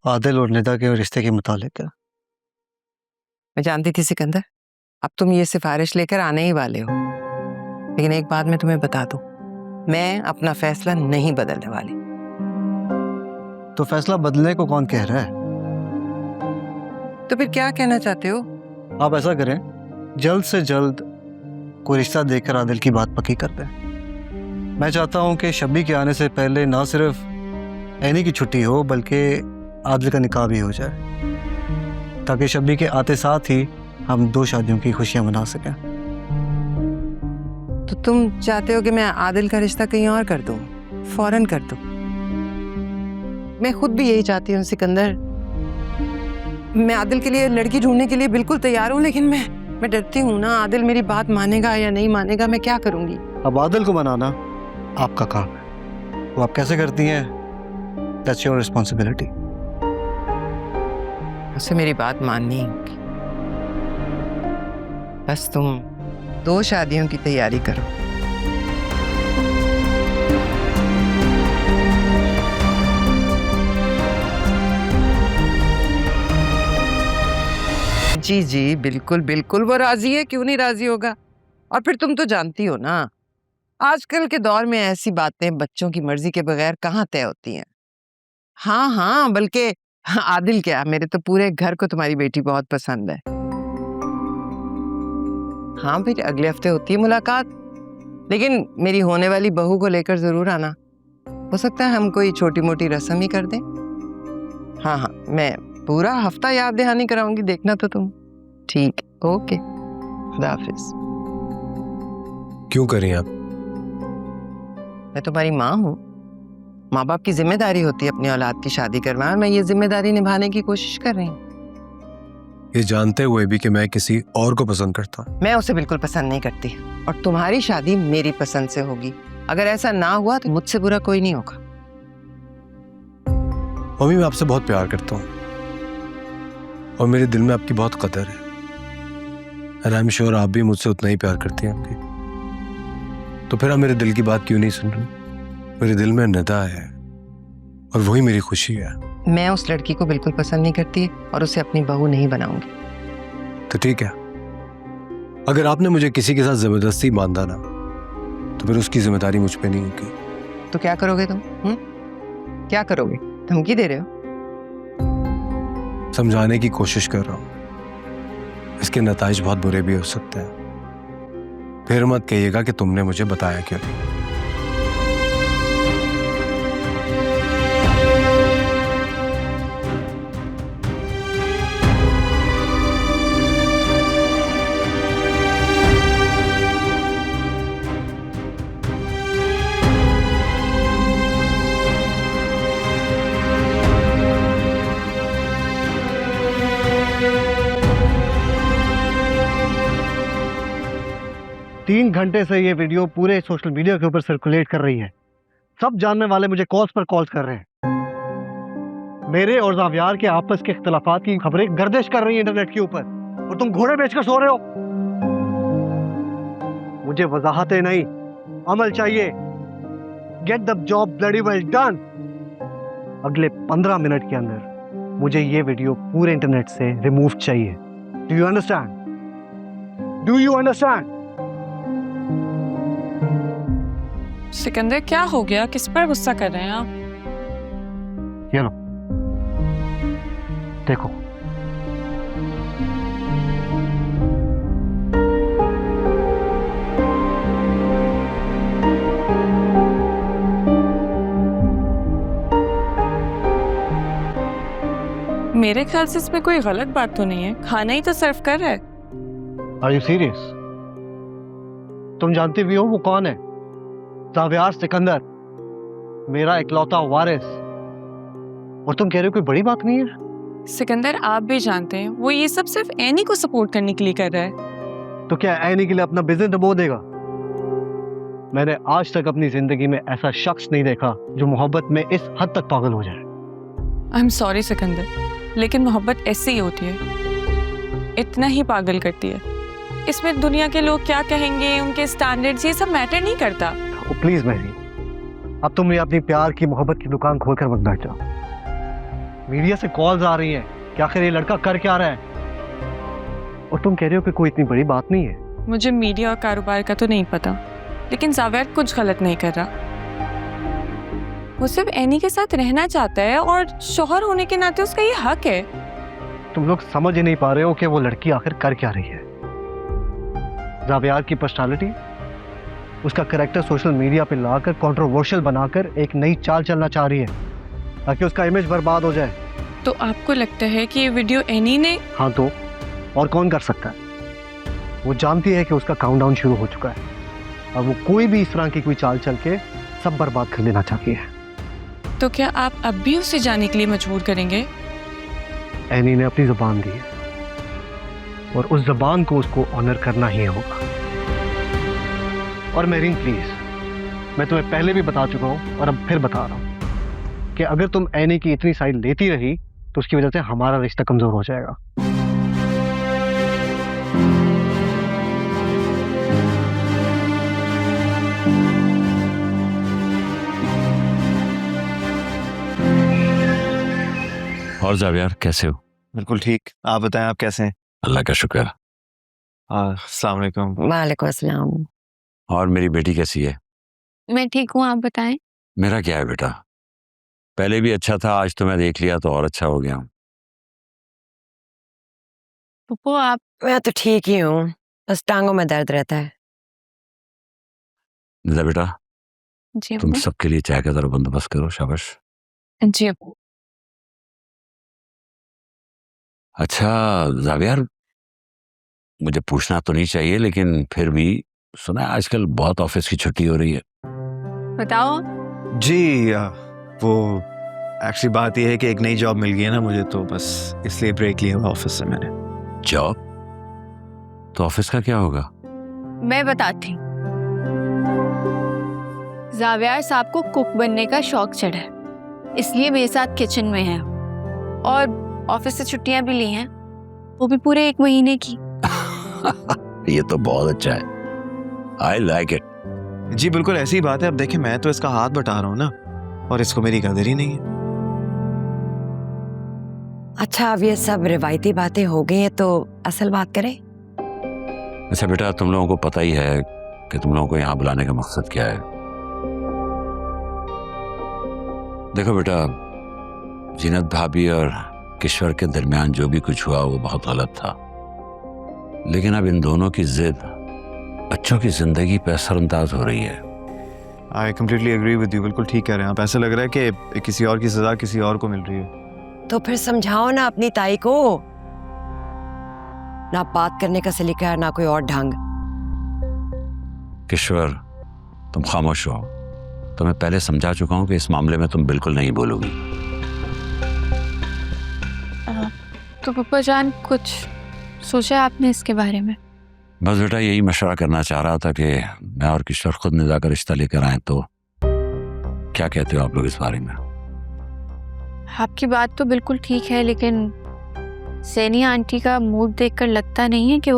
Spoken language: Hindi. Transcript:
आदिल और निदा के रिश्ते के मुतालिक है। मैं जानती थी सिकंदर, अब तुम ये सिफारिश लेकर आने ही वाले हो, लेकिन एक बात मैं तुम्हें बता दूं, मैं अपना फैसला नहीं बदलने वाली। तो फैसला बदलने को कौन कह रहा है? तो फिर क्या कहना चाहते हो? आप ऐसा करें, जल्द से जल्द कोई रिश्ता देखकर आदिल की बात पक्की कर दें। मैं चाहता हूं कि शब्बी के आने से पहले ना सिर्फ ऐनी की छुट्टी हो बल्कि आदिल का निकाह भी हो जाए, ताकि शब्बी के आते साथ ही हम 2 शादियों की खुशियां मना सकें। तो तुम चाहते हो कि मैं आदिल का रिश्ता कहीं और कर दूं, फौरन कर दूं? मैं खुद भी यही चाहती हूँ सिकंदर। मैं आदिल के लिए लड़की ढूंढने के लिए बिल्कुल तैयार हूँ, लेकिन मैं डरती हूँ ना, आदिल मेरी बात मानेगा या नहीं मानेगा, मैं क्या करूंगी? अब आदिल को मनाना आपका काम है, वो आप कैसे करती हैं, दैट्स योर रिस्पॉन्सिबिलिटी। उसे मेरी बात माननी होगी, बस तुम 2 शादियों की तैयारी करो। जी जी बिल्कुल बिल्कुल, वो राजी है, क्यों नहीं राजी होगा? और फिर तुम तो जानती हो ना, आजकल के दौर में ऐसी बातें बच्चों की मर्जी के बगैर कहाँ तय होती हैं। हाँ हाँ, बल्कि आदिल क्या, मेरे तो पूरे घर को तुम्हारी बेटी बहुत पसंद है। हाँ फिर अगले हफ्ते होती है मुलाकात, लेकिन मेरी होने वाली बहू को लेकर जरूर आना। हो सकता है हम कोई छोटी मोटी रस्म ही कर दें। हाँ हाँ, मैं पूरा हफ्ता याद दहानी कराऊंगी, देखना तो तुम। ठीक, ओके, खुदा हाफिज। क्यों करें आप? मैं तुम्हारी माँ हूँ, माँ बाप की जिम्मेदारी होती है अपनी औलाद की शादी करवाना, मैं ये जिम्मेदारी निभाने की कोशिश कर रही हूँ। ये जानते हुए भी कि मैं किसी और को पसंद करता हूँ। मैं उसे बिल्कुल पसंद नहीं करती, और तुम्हारी शादी मेरी पसंद से होगी। अगर ऐसा ना हुआ तो मुझसे बुरा कोई नहीं होगा। मम्मी, मैं आपसे बहुत प्यार करता हूँ और मेरे दिल में आपकी बहुत कदर है, और आई एम श्योर आप भी मुझसे उतना ही प्यार करती हैं आपकी। तो फिर आप मेरे दिल की बात क्यों नहीं सुन रही? मेरे दिल में निदा है और वही मेरी खुशी है। मैं उस लड़की को बिल्कुल पसंद नहीं करती और उसे अपनी बहू नहीं बनाऊंगी। तो ठीक है, अगर आपने मुझे किसी के साथ जबरदस्ती बांधा ना, तो फिर उसकी जिम्मेदारी मुझ पे नहीं होगी। तो क्या करोगे तुम? क्या करोगे? धमकी दे रहे हो? समझाने की कोशिश कर रहा हूँ, इसके नताइज बहुत बुरे भी हो सकते हैं। फिर मत कहिएगा कि तुमने मुझे बताया क्यों नहीं। 3 घंटे से ये वीडियो पूरे सोशल मीडिया के ऊपर सर्कुलेट कर रही है। सब जानने वाले मुझे कॉल्स पर कॉल्स कर रहे हैं। मेरे और जावियार के आपस के इख्तिलाफात की खबरें गर्दिश कर रही हैं इंटरनेट के ऊपर, और तुम घोड़े बेचकर सो रहे हो। मुझे वजाहतें नहीं, अमल चाहिए। Get the job bloody well done. अगले 15 मिनट के अंदर मुझे ये वीडियो पूरे इंटरनेट से रिमूव चाहिए। Do you understand? Do you understand? Sikandar, क्या हो गया? किस पर गुस्सा कर रहे हैं आप? ये लो, देखो। मेरे ख्याल से इसमें कोई गलत बात तो नहीं है, खाना ही तो सर्व कर रहा है। Are you serious? तुम जानती भी हो वो कौन है? जावियार सिकंदर, मेरा इकलौता वारिस। और तुम कह रहे हो कोई बड़ी बात नहीं है? सिकंदर, आप भी जानते हैं वो ये सब सिर्फ एनी को सपोर्ट करने के लिए कर रहा है। तो क्या एनी के लिए अपना बिजनेस डुबो देगा? मैंने आज तक अपनी जिंदगी में ऐसा शख्स नहीं देखा जो मोहब्बत में इस हद तक पागल हो जाए। आई एम सॉरी सिकंदर, लेकिन मोहब्बत ऐसी ही होती है, इतना ही पागल करती है। इसमें दुनिया के लोग क्या कहेंगे, उनके स्टैंडर्ड्स, ये सब मैटर नहीं करता। प्लीज मेरी, अब तुम ये अपनी प्यार की मोहब्बत की दुकान खोलकर मत बैठ जाओ। मीडिया से कॉल्स आ रही हैं कि आखिर ये लड़का कर क्या रहा है, और तुम कह रहे हो कि कोई इतनी बड़ी बात नहीं है। मुझे मीडिया और कारोबार का तो नहीं पता, लेकिन जावेद कुछ गलत नहीं कर रहा। वो सिर्फ एनी के साथ रहना चाहता है और शौहर होने के नाते उसका ये हक है। तुम लोग समझ ही नहीं पा रहे हो कि वो लड़की आखिर कर क्या रही है। जावेद की पर्सनालिटी, उसका कैरेक्टर सोशल मीडिया पे लाकर कंट्रोवर्शियल बनाकर एक नई चाल चलना चाह रही है ताकि उसका इमेज बर्बाद हो जाए। तो आपको लगता है कि ये वीडियो एनी ने? हाँ तो और कौन कर सकता है? वो जानती है कि उसका काउंटडाउन शुरू हो चुका है, अब वो कोई भी इस तरह की कोई चाल चल के सब बर्बाद कर देना चाहती है। तो क्या आप अब भी उसे जाने के लिए मजबूर करेंगे? एनी ने अपनी जुबान दी है और उस जुबान को उसको ऑनर करना ही होगा। और मेरीन प्लीज, मैं तुम्हें पहले भी बता चुका हूं और अब फिर बता रहा हूं कि अगर तुम एनी की इतनी साइड लेती रही तो उसकी वजह से हमारा रिश्ता कमजोर हो जाएगा। और जावियार कैसे हो? बिल्कुल ठीक, आप बताएं आप कैसे हैं? अल्लाह का शुक्र। अस्सलाम वालेकुम। वालेकुम अस्सलाम। और मेरी बेटी कैसी है? मैं ठीक हूँ, आप बताएं। मेरा क्या है बेटा, पहले भी अच्छा था, आज तो मैं देख लिया तो और अच्छा हो गया। पप्पू आप? मैं तो ठीक ही हूँ, बस टांगों में दर्द रहता है। निदा बेटा, जी तुम अब्बू। सबके लिए चाय का जरा बंदोबस्त करो। शाबाश। जी अब्बू। अच्छा जावियार, मुझे पूछना तो नहीं चाहिए लेकिन फिर भी सुना है आजकल बहुत ऑफिस की छुट्टी हो रही है। बताओ। जी वो एक्चुअली बात यह है कि एक नई जॉब मिल गई है ना मुझे, तो बस इसलिए ब्रेक लिया हुआ ऑफिस से मैंने। जॉब? तो ऑफिस का क्या होगा? मैं बताती हूँ। जावियार साहब को कुक बनने का शौक चढ़ा है, इसलिए मेरे साथ किचन में है और ऑफिस से छुट्टियां भी ली हैं, वो भी पूरे 1 महीने की। ये तो बहुत अच्छा है, आई लाइक इट। जी बिल्कुल ऐसी ही बात है। अब देखिए मैं तो इसका हाथ बटा रहा हूँ ना, और इसको मेरी कदर ही नहीं है। अच्छा, अब ये सब रिवायती बातें हो गई हैं तो असल बात करें। अच्छा बेटा, तुम लोगों को पता ही है कि तुम लोगों को यहाँ बुलाने का मकसद क्या है। देखो बेटा, जीनत भाभी और किश्वर के दरमियान जो भी कुछ हुआ वो बहुत गलत था, लेकिन अब इन दोनों की जिद बच्चों की जिंदगी पे असरअंदाज हो रही है। I completely agree with you, बिल्कुल ठीक कह रहे हैं आप। ऐसा लग रहा है कि किसी और की सजा किसी और को मिल रही है। तो फिर समझाओ ना अपनी ताई को, ना बात करने का सलीका ना कोई और ढंग। किश्वर, तुम खामोश हो। तो मैं पहले समझा चुका हूं कि इस मामले में तुम बिल्कुल नहीं बोलोगी। तो पप्पा जान कुछ सोचा आपने इसके बारे में? बस बेटा यही मशवरा करना चाह रहा था कि मैं और किश्वर खुद निदा का रिश्ता लेकर आए, तो क्या कहते हो आप लोग इस बारे में? आपकी बात तो बिल्कुल ठीक है, लेकिन सैनिया आंटी का मूड देखकर लगता नहीं है कि वो